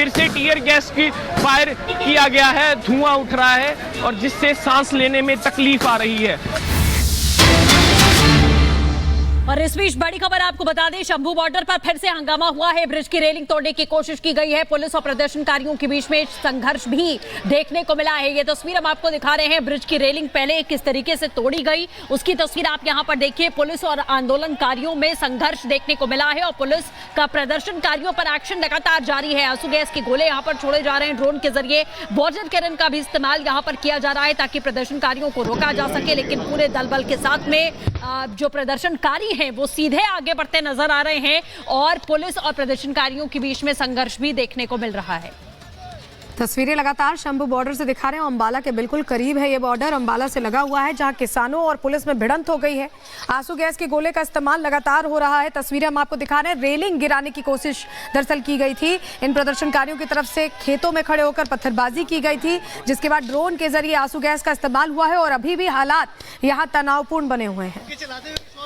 फिर से tear gas की फायर किया गया है, धुआं उठ रहा है और जिससे सांस लेने में तकलीफ आ रही है। और इस बीच बड़ी खबर आपको बता दें, शंभू बॉर्डर पर फिर से हंगामा हुआ है। ब्रिज की रेलिंग तोड़ने की कोशिश की गई है। पुलिस और प्रदर्शनकारियों के बीच में संघर्ष भी देखने को मिला है। ये तस्वीर हम आपको दिखा रहे हैं। ब्रिज की रेलिंग पहले किस तरीके से तोड़ी गई उसकी तस्वीर आप यहां पर देखिए। पुलिस और आंदोलनकारियों में संघर्ष देखने को मिला है और पुलिस का प्रदर्शनकारियों पर एक्शन लगातार जारी है। आंसू गैस के गोले यहां पर छोड़े जा रहे हैं ड्रोन के जरिए। वाटर कैनन का भी इस्तेमाल यहां पर किया जा रहा है ताकि प्रदर्शनकारियों को रोका जा सके। लेकिन पूरे दल बल के साथ में जो प्रदर्शनकारी हैं वो सीधे आगे बढ़ते नजर आ रहे हैं और पुलिस और प्रदर्शनकारियों के बीच में संघर्ष भी देखने को मिल रहा है। तस्वीरें लगातार शंभू बॉर्डर से दिखा रहे हैं। अंबाला के बिल्कुल करीब है ये बॉर्डर, अंबाला से लगा हुआ है, जहां किसानों और पुलिस में भिड़ंत हो गई है। आंसू गैस के गोले का इस्तेमाल लगातार हो रहा है। तस्वीरें हम आपको दिखा रहे हैं। रेलिंग गिराने की कोशिश दरअसल की गई थी इन प्रदर्शनकारियों की तरफ से। खेतों में खड़े होकर पत्थरबाजी की गई थी, जिसके बाद ड्रोन के जरिए आंसू गैस का इस्तेमाल हुआ है और अभी भी हालात यहाँ तनावपूर्ण बने हुए हैं।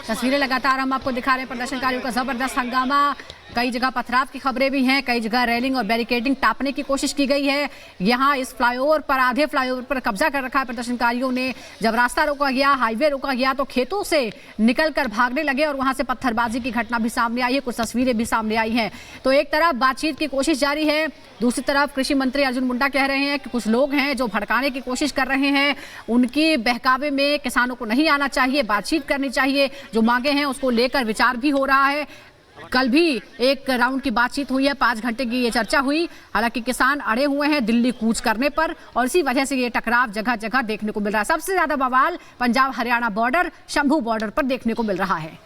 तस्वीरें लगातार हम आपको दिखा रहे हैं। प्रदर्शनकारियों का जबरदस्त हंगामा, कई जगह पथराव की खबरें भी हैं, कई जगह रेलिंग और बैरिकेडिंग टापने की कोशिश की गई है। यहाँ इस फ्लाईओवर पर, आधे फ्लाईओवर पर कब्जा कर रखा है प्रदर्शनकारियों ने। जब रास्ता रोका गया, हाईवे रोका गया तो खेतों से निकलकर भागने लगे और वहां से पत्थरबाजी की घटना भी सामने आई है। कुछ तस्वीरें भी सामने आई हैं। तो एक तरफ बातचीत की कोशिश जारी है, दूसरी तरफ कृषि मंत्री अर्जुन मुंडा कह रहे हैं कि कुछ लोग हैं जो भड़काने की कोशिश कर रहे हैं। उनकी बहकावे में किसानों को नहीं आना चाहिए, बातचीत करनी चाहिए। जो मांगे हैं उसको लेकर विचार भी हो रहा है। कल भी एक राउंड की बातचीत हुई है, 5 घंटे की ये चर्चा हुई। हालांकि किसान अड़े हुए हैं दिल्ली कूच करने पर और इसी वजह से ये टकराव जगह जगह देखने को मिल रहा है। सबसे ज्यादा बवाल पंजाब हरियाणा बॉर्डर, शंभू बॉर्डर पर देखने को मिल रहा है।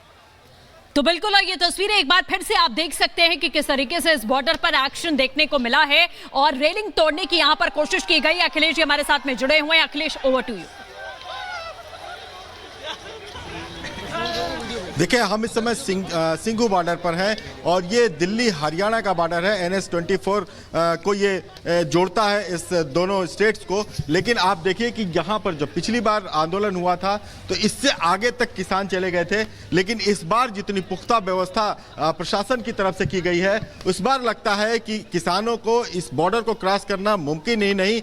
तो बिल्कुल ये तस्वीरें एक बार फिर से आप देख सकते हैं कि किस तरीके से इस बॉर्डर पर एक्शन देखने को मिला है और रेलिंग तोड़ने की यहां पर कोशिश की गई। अखिलेश जी हमारे साथ में जुड़े हुए हैं। Akhilesh, over to you. देखिए, हम इस समय सिंघू बॉर्डर पर हैं और ये दिल्ली हरियाणा का बॉर्डर है। NH-24 को ये जोड़ता है इस दोनों स्टेट्स को। लेकिन आप देखिए कि यहाँ पर जब पिछली बार आंदोलन हुआ था तो इससे आगे तक किसान चले गए थे, लेकिन इस बार जितनी पुख्ता व्यवस्था प्रशासन की तरफ से की गई है, उस बार लगता है कि किसानों को इस बॉर्डर को क्रॉस करना मुमकिन ही नहीं,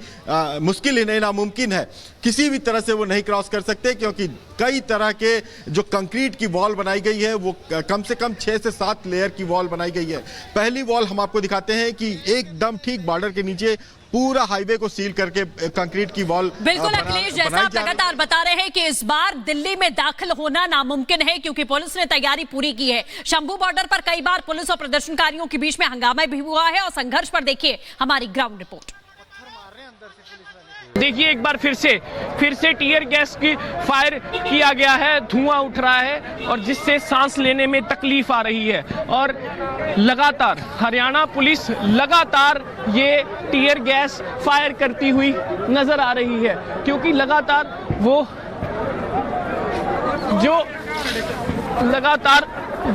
मुश्किल ही नहीं, नामुमकिन है। किसी भी तरह से वो नहीं क्रॉस कर सकते क्योंकि कई तरह के जो कंक्रीट की वॉल बनाई गई है वो कम से कम 6 से 7 लेयर की वॉल बनाई गई है। पहली वॉल हम आपको दिखाते हैं कि एकदम ठीक बॉर्डर के नीचे पूरा हाईवे को सील करके कंक्रीट की वॉल। बिल्कुल अखिलेश, जैसा आप लगातार बता रहे हैं कि इस बार दिल्ली में दाखिल होना नामुमकिन है क्योंकि पुलिस ने तैयारी पूरी की है। शंभू बॉर्डर पर कई बार पुलिस और प्रदर्शनकारियों के बीच में हंगामा भी हुआ है और संघर्ष पर देखिए हमारी ग्राउंड रिपोर्ट। देखिए, एक बार फिर से टीयर गैस की फायर किया गया है, धुआं उठ रहा है और जिससे सांस लेने में तकलीफ आ रही है। और लगातार हरियाणा पुलिस लगातार ये टीयर गैस फायर करती हुई नजर आ रही है क्योंकि लगातार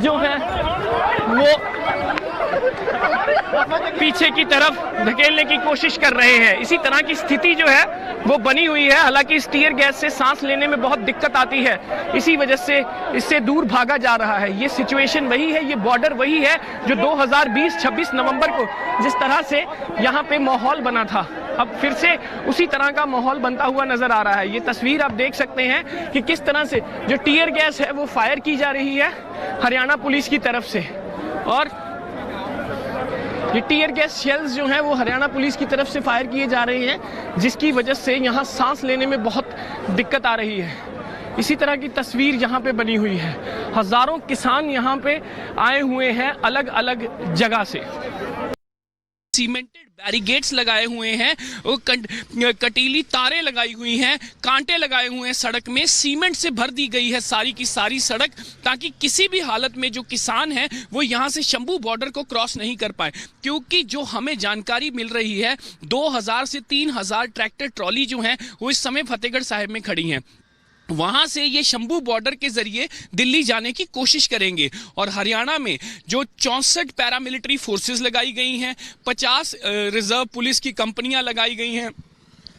जो है वो पीछे की तरफ धकेलने की कोशिश कर रहे हैं। इसी तरह की स्थिति जो है वो बनी हुई है। हालांकि इस टीयर गैस से सांस लेने में बहुत दिक्कत आती है, इसी वजह से इससे दूर भागा जा रहा है। ये सिचुएशन वही है, ये बॉर्डर वही है जो 2020 26 नवंबर को जिस तरह से यहाँ पे माहौल बना था, अब फिर से उसी तरह का माहौल बनता हुआ नजर आ रहा है। ये तस्वीर आप देख सकते हैं कि किस तरह से जो टीयर गैस है वो फायर की जा रही है हरियाणा पुलिस की तरफ से और ये टीयर गैस शेल्स जो हैं वो हरियाणा पुलिस की तरफ से फायर किए जा रहे हैं, जिसकी वजह से यहाँ सांस लेने में बहुत दिक्कत आ रही है। इसी तरह की तस्वीर यहाँ पे बनी हुई है। हजारों किसान यहाँ पे आए हुए हैं अलग अलग जगह से। सीमेंटेड बैरिकेड्स लगाए हुए हैं, कटीली तारें लगाई हुई हैं, कांटे लगाए हुए हैं, सड़क में सीमेंट से भर दी गई है सारी की सारी सड़क, ताकि किसी भी हालत में जो किसान हैं वो यहां से शंभू बॉर्डर को क्रॉस नहीं कर पाए। क्योंकि जो हमें जानकारी मिल रही है 2000 से 3000 ट्रैक्टर ट्रॉली जो हैं वो इस समय फतेहगढ़ साहिब में खड़ी हैं। वहां से ये शंभू बॉर्डर के जरिए दिल्ली जाने की कोशिश करेंगे और हरियाणा में जो 64 पैरामिलिट्री फोर्सेस लगाई गई हैं, 50 रिजर्व पुलिस की कंपनियां लगाई गई हैं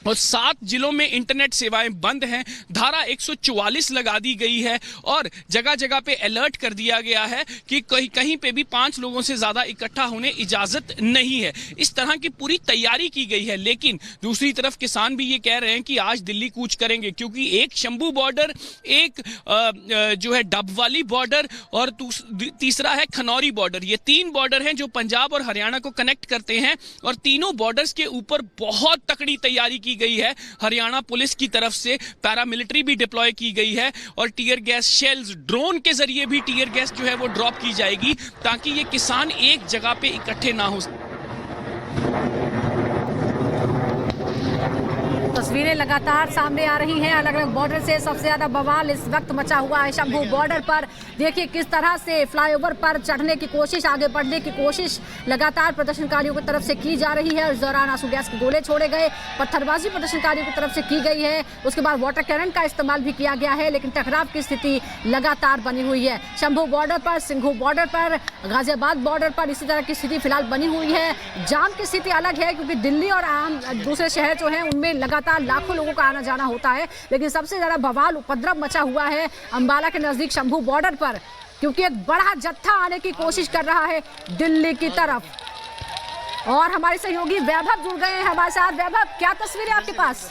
और 7 जिलों में इंटरनेट सेवाएं बंद हैं। धारा 144 लगा दी गई है और जगह जगह पे अलर्ट कर दिया गया है कि कहीं पे भी 5 लोगों से ज्यादा इकट्ठा होने इजाजत नहीं है। इस तरह की पूरी तैयारी की गई है। लेकिन दूसरी तरफ किसान भी ये कह रहे हैं कि आज दिल्ली कूच करेंगे, क्योंकि एक शंभू बॉर्डर, एक जो है डबवाली बॉर्डर और तीसरा है खनौरी बॉर्डर। ये 3 बॉर्डर हैं जो पंजाब और हरियाणा को कनेक्ट करते हैं और तीनों बॉर्डर्स के ऊपर बहुत तकड़ी तैयारी की गई है। हरियाणा पुलिस की तरफ से पैरामिलिट्री भी डिप्लॉय की गई है और टीयर गैस शेल्स, ड्रोन के जरिए भी टीयर गैस जो है वो ड्रॉप की जाएगी ताकि ये किसान एक जगह पे इकट्ठे ना हो। तस्वीरें लगातार सामने आ रही हैं अलग अलग बॉर्डर से। सबसे ज्यादा बवाल इस वक्त मचा हुआ है शंभू बॉर्डर पर। देखिए किस तरह से फ्लाईओवर पर चढ़ने की कोशिश, आगे बढ़ने की कोशिश लगातार प्रदर्शनकारियों की तरफ से की जा रही है। इस दौरान आंसू गैस के गोले छोड़े गए, पत्थरबाजी प्रदर्शनकारियों की तरफ से की गई है। उसके बाद वाटर कैनन का इस्तेमाल भी किया गया है, लेकिन टकराव की स्थिति लगातार बनी हुई है। शंभू बॉर्डर पर, सिंघू बॉर्डर पर, गाजियाबाद बॉर्डर पर इसी तरह की स्थिति फिलहाल बनी हुई है। जाम की स्थिति अलग है क्योंकि दिल्ली और आम दूसरे शहर जो हैं उनमें लगातार लाखों लोगों का आना जाना होता है, लेकिन सबसे ज्यादा बवाल, उपद्रव मचा हुआ है अंबाला के नजदीक शंभू बॉर्डर पर, क्योंकि एक बड़ा जत्था आने की कोशिश कर रहा है दिल्ली की तरफ। और हमारे सहयोगी वैभव जुड़ गए हैं हमारे साथ। वैभव, क्या तस्वीरें आपके पास?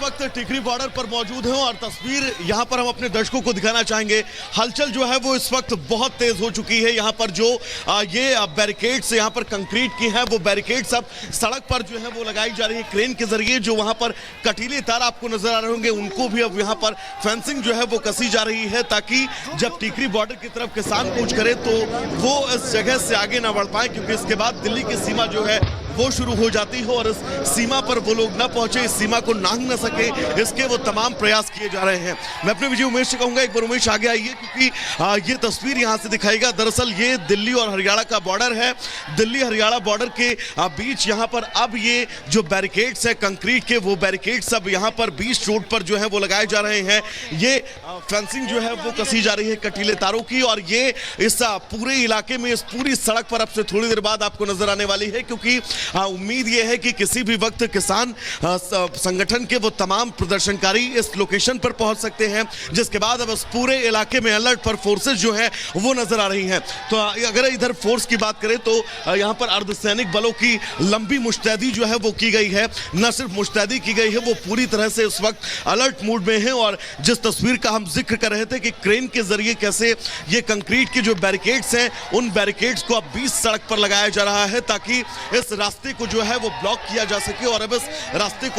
वक्त टिकरी बॉर्डर पर मौजूद हैं और तस्वीर यहां पर हम अपने दर्शकों को दिखाना चाहेंगे। हलचल जो है वो इस वक्त बहुत तेज हो चुकी है। यहां पर जो ये बैरिकेड्स यहां पर कंक्रीट की है, वो बैरिकेड्स अब सड़क पर जो है वो लगाई जा रही है क्रेन के जरिए। जो वहां पर कटीले तार आपको नजर आ रहे होंगे, उनको भी अब यहां पर फेंसिंग जो है वो कसी जा रही है ताकि जब टिकरी बॉर्डर की तरफ किसान कूच करे तो वो इस जगह से आगे ना बढ़ पाए, क्योंकि इसके बाद दिल्ली की सीमा जो है वो शुरू हो जाती है और इस सीमा पर वो लोग ना पहुंचे, इस सीमा को नांग ना सके, इसके वो तमाम प्रयास किए जा रहे हैं। मैं अपने विजय उमेश से कहूंगा एक बार उमेश आगे आइए, क्योंकि ये तस्वीर यहां से दिखाएगा। दरअसल ये दिल्ली और हरियाणा का बॉर्डर है। दिल्ली हरियाणा बॉर्डर के बीच यहां पर अब ये जो बैरिकेड्स है कंक्रीट के, वो बैरिकेड्स अब यहां पर बीच रोड पर जो है वो लगाए जा रहे हैं। ये फेंसिंग जो है वो कसी जा रही है कटीले तारों की, और ये इस पूरे इलाके में, इस पूरी सड़क पर अब से थोड़ी देर बाद आपको नजर आने वाली है, क्योंकि उम्मीद यह है कि किसी भी वक्त किसान संगठन के वो तमाम प्रदर्शनकारी इस लोकेशन पर पहुंच सकते हैं, जिसके बाद अब इस पूरे इलाके में अलर्ट पर फोर्सेस जो है वो नजर आ रही हैं। तो अगर इधर फोर्स की बात करें तो यहां पर अर्धसैनिक बलों की लंबी मुस्तैदी जो है वो की गई है। न सिर्फ मुस्तैदी की गई है, वो पूरी तरह से इस वक्त अलर्ट मूड में है। और जिस तस्वीर का हम जिक्र कर रहे थे कि क्रेन के जरिए कैसे ये कंक्रीट के जो बैरिकेड्स हैं, उन बैरिकेड्स को अब बीच सड़क पर लगाया जा रहा है ताकि इस रास्ते को जो है वो ब्लॉक किया जा सके और अब इस रास्ते को